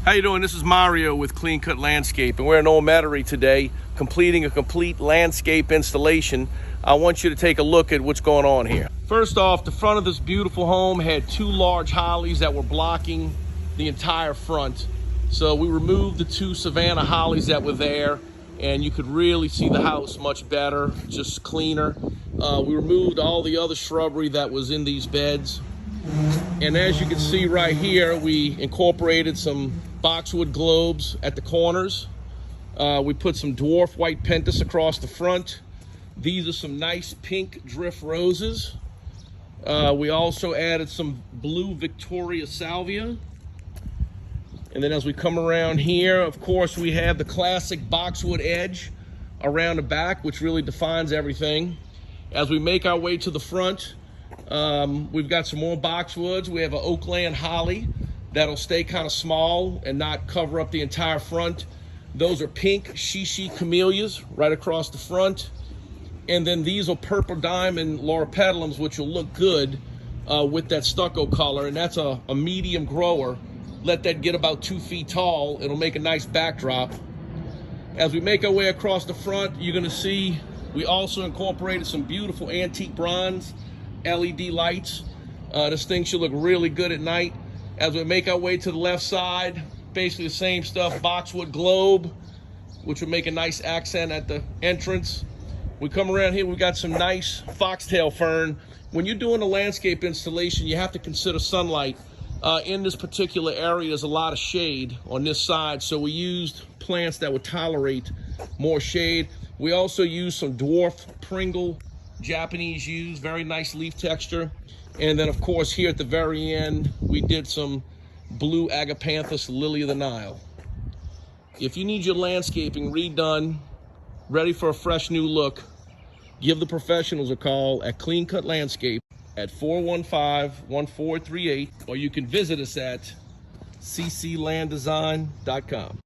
How you doing? This is Mario with Clean Cut Landscape, and we're in Old Metairie today, completing a complete landscape installation. I want you to take a look at what's going on here. First off, the front of this beautiful home had two large hollies that were blocking the entire front. So we removed the two Savannah hollies that were there, and you could really see the house much better, just cleaner. We removed all the other shrubbery that was in these beds. And as you can see right here, we incorporated some boxwood globes at the corners. We put some dwarf white pentas across the front. These are some nice pink drift roses. We also added some blue Victoria salvia. And then as we come around here, of course, we have the classic boxwood edge around the back, which really defines everything. As we make our way to the front, we've got some more boxwoods. We have an Oakland holly that'll stay kind of small and not cover up the entire front. Those are pink shishi camellias right across the front. And then these are purple diamond loropetalums, which will look good with that stucco color. And that's a medium grower. Let that get about 2 feet tall. It'll make a nice backdrop. As we make our way across the front, you're gonna see we also incorporated some beautiful antique bronze LED lights. This thing should look really good at night. As we make our way to the left side, basically the same stuff, boxwood globe, which will make a nice accent at the entrance. We come around here, we've got some nice foxtail fern. When you're doing a landscape installation, you have to consider sunlight. In this particular area, there's a lot of shade on this side, so we used plants that would tolerate more shade. We also used some dwarf Pringle Japanese yews, very nice leaf texture. And then of course here at the very end, we did some blue agapanthus lily of the Nile. If you need your landscaping redone, ready for a fresh new look, give the professionals a call at Clean Cut Landscape at 415-1438, or you can visit us at cclanddesign.com.